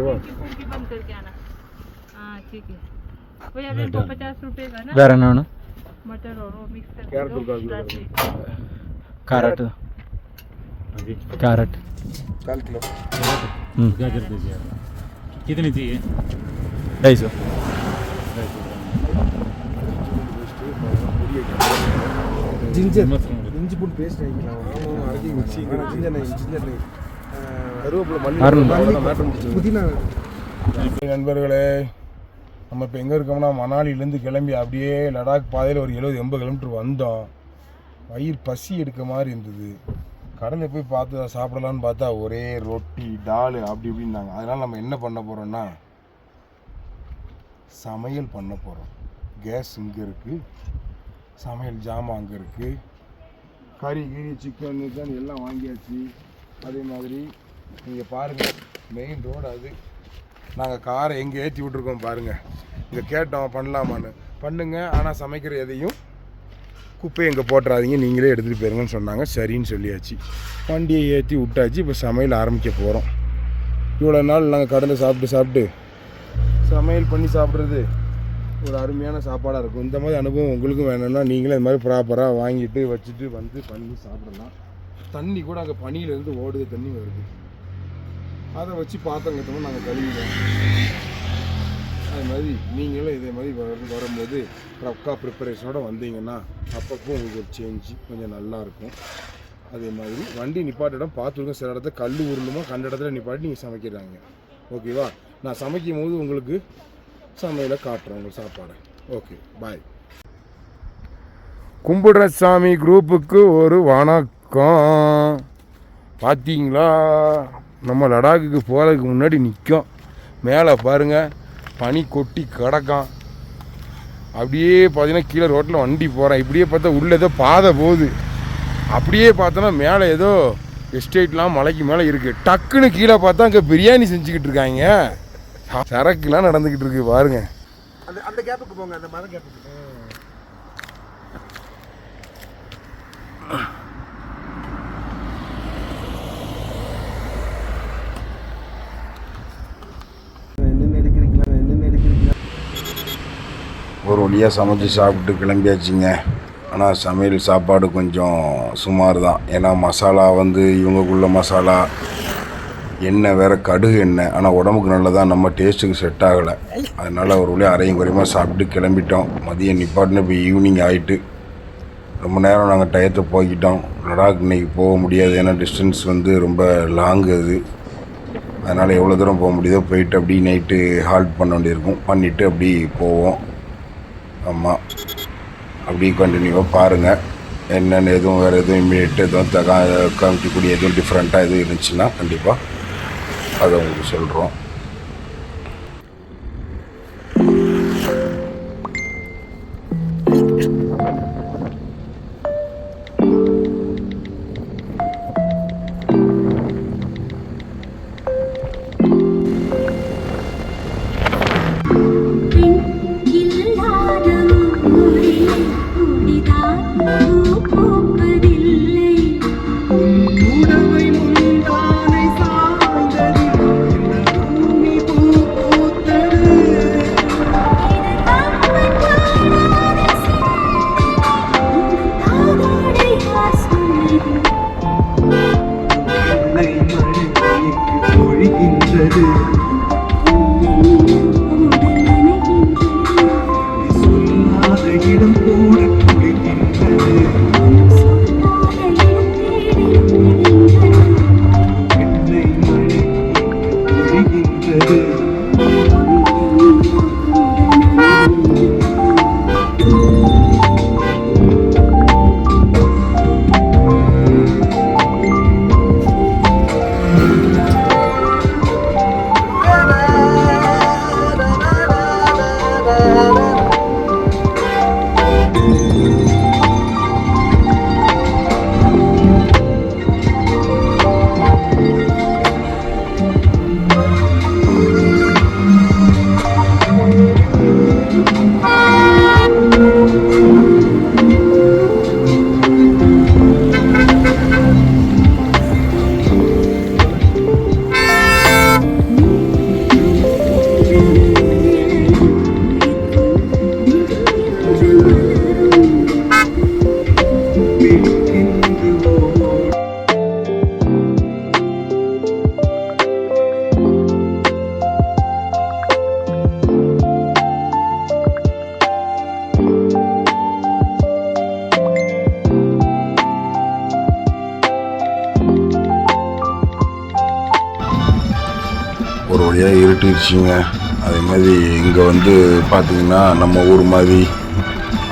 बंद करके आना। हाँ ठीक है। वो यार 50 रुपए का ना। வேற என்ன வேணும்? मटर और वो मिक्स करके कैरेट कैरेट 4 किलो। गाजर दीजिए। कितनी चाहिए? 250। जिंजर इंजी पूड पेस्ट வாங்கிக்கலாம். அரைக்கி மிக்ஸி ஜிஞ்சர் நெய் கருவேப்பிலை புதினா. நண்பர்களே, நம்ம இப்போ எங்கே இருக்கோம்னா மணாலிலேருந்து கிளம்பி அப்படியே லடாக் பாதையில் ஒரு 70-80 கிலோமீட்டர் வந்தோம். வயிறு பசி எடுக்க மாதிரி இருந்தது. கடையில் போய் பார்த்து சாப்பிடலான்னு பார்த்தா ஒரே ரொட்டி டால் அப்படி இப்படின்னாங்க. அதனால் நம்ம என்ன பண்ண போகிறோன்னா சமையல் பண்ண போகிறோம். கேஸ் இங்கே இருக்குது, சமையல் ஜாமான் அங்கே இருக்குது, கறி சிக்கன் எல்லாம் வாங்கியாச்சு. அதே மாதிரி நீங்கள் பாருங்கள், மெயின் ரோடு அது. நாங்கள் காரை எங்கே ஏற்றி விட்ருக்கோம் பாருங்கள். இங்கே கேட்டோம் பண்ணலாமான்னு. பண்ணுங்க, ஆனால் சமைக்கிற எதையும் குப்பையை எங்கே போட்டுறாதீங்க, நீங்களே எடுத்துகிட்டு போயிருங்கன்னு சொன்னாங்க. சரின்னு சொல்லியாச்சு. வண்டியை ஏற்றி விட்டாச்சு. இப்போ சமையல் ஆரம்பிக்க போகிறோம். இவ்வளோ நாள் நாங்கள் கடையில் சாப்பிட்டு சமையல் பண்ணி சாப்பிட்றது ஒரு அருமையான சாப்பாடாக இருக்கும். இந்த மாதிரி அனுபவம் உங்களுக்கும் வேணும்னா நீங்களே இந்த மாதிரி ப்ராப்பராக வாங்கிட்டு வச்சுட்டு வந்து பண்ணி சாப்பிடலாம். தண்ணி கூட அங்கே பனியிலேருந்து ஓடுது, தண்ணி வருது. அதை வச்சு பாத்திரம் கட்டணும், நாங்கள் கழுவிடுவோம். அது மாதிரி நீங்களும் இதே மாதிரி வரும்போது பக்கா ப்ரிப்பரேஷனோடு வந்தீங்கன்னா அப்பப்போ உங்களுக்கு ஒரு சேஞ்சு கொஞ்சம் நல்லாயிருக்கும். அதே மாதிரி வண்டி நிப்பாட்டிடம் பார்த்துருங்க. சில இடத்துல கல் உருளுமோ கண்ட இடத்துல நிப்பாட்டி நீங்கள் சமைக்கிறாங்க. ஓகேவா? நான் சமைக்கும் போது உங்களுக்கு சமையலை காட்டுறேன், உங்களுக்கு சாப்பாடு. ஓகே, பாய். கும்பிடுற சாமி குரூப்புக்கு ஒரு வணக்கம். பார்த்தீங்களா, நம்ம லடாக்குக்கு போகிறதுக்கு முன்னாடி நிற்கும். மேலே பாருங்கள், பனி கொட்டி கிடக்கான். அப்படியே பார்த்தீங்கன்னா கீழே ரோட்டில் வண்டி போகிறேன். இப்படியே பார்த்தா உள்ளே ஏதோ பாதை போகுது. அப்படியே பார்த்தோன்னா மேலே ஏதோ எஸ்டேட்லாம் மலைக்கு மேலே இருக்குது. டக்குன்னு கீழே பார்த்தா அங்கே பிரியாணி செஞ்சுக்கிட்டு இருக்காங்க. சரக்குலாம் நடந்துக்கிட்டு இருக்கு பாருங்க. அந்த கேப்புக்கு போங்க, அந்த மரம் கேப்புக்கு. ஒரு வழியாக சமைச்சு சாப்பிட்டு கிளம்பியாச்சுங்க. ஆனால் சமையல் சாப்பாடு கொஞ்சம் சுமார் தான். ஏன்னா மசாலா இவங்களுக்குள்ள மசாலா எண்ணெய் வேறு கடுகு எண்ணெய். ஆனால் உடம்புக்கு நல்லதான், நம்ம டேஸ்ட்டுக்கு செட் ஆகலை. அதனால் ஒரு வழியாக அரையும் குறையமாக சாப்பிட்டு கிளம்பிட்டோம். மதியம் நிப்பாட்டின இப்போ ஈவினிங் ஆகிட்டு ரொம்ப நேரம் நாங்கள் டயத்தை போய்கிட்டோம். லடாக் இன்றைக்கி போக முடியாது, ஏன்னா டிஸ்டன்ஸ் ரொம்ப லாங்கு அது. அதனால் எவ்வளோ தூரம் போக முடியுதோ போயிட்டு அப்படி நைட்டு ஹால்ட் பண்ண வேண்டியிருக்கும். பண்ணிவிட்டு அப்படி போவோம். ஆமாம், அப்படி கண்டினியூவாக பாருங்கள். என்னென்னு எதுவும் வேறு எதுவும் இம்மீடியட் எதுவும் காமிக்கக்கூடிய எதுவும் டிஃப்ரெண்ட்டாக எதுவும் இருந்துச்சுன்னா கண்டிப்பாக அதை உங்களுக்கு சொல்கிறோம். ஒரு வழியாக இருட்டிடுச்சிங்க. அதே மாதிரி இங்கே வந்து பார்த்திங்கன்னா நம்ம ஊர் மாதிரி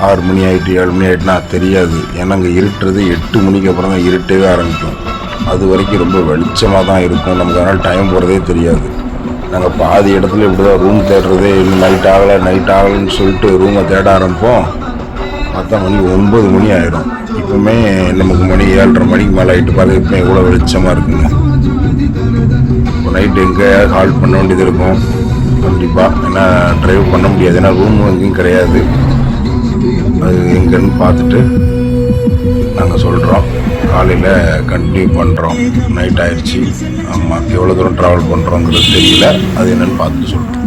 6 மணி ஆகிட்டு 7 மணி ஆகிட்டுனா தெரியாது. ஏன்னா அங்கே இருட்டுறது 8 மணிக்கு அப்புறம் தான் இருட்டவே ஆரம்பிக்கும். அது வரைக்கும் ரொம்ப வெளிச்சமாக தான் இருக்கும். நமக்கு அதனால் டைம் போகிறதே தெரியாது. நாங்கள் பாதி இடத்துல இப்படி தான் ரூம் தேடுறதே, இன்னும் நைட் ஆகலைன்னு சொல்லிட்டு ரூமை தேட ஆரம்பிப்போம். பார்த்தா மணி 9 மணி ஆயிடும். இப்போவுமே நமக்கு மணி 7:30 மணிக்கு மேலே ஆகிட்டு பார்த்து இப்போ எவ்வளோ வெளிச்சமாக இருக்குங்க. இப்போ நைட்டு எங்கேயாவது ஹால்ட் பண்ண வேண்டியது இருக்கும் கண்டிப்பாக. ஏன்னா ட்ரைவ் பண்ண முடியாது, ஏன்னா ரூமும் எங்கேயும் கிடையாது. அது எங்கன்னு பார்த்துட்டு நாங்கள் சொல்கிறோம். காலையில் கண்டினியூ பண்ணுறோம். நைட் ஆயிடுச்சு. ஆமாம், எவ்வளோ தூரம் ட்ராவல் பண்ணுறோங்கிறது தெரியல. அது என்னென்னு பார்த்துட்டு சொல்கிறோம்.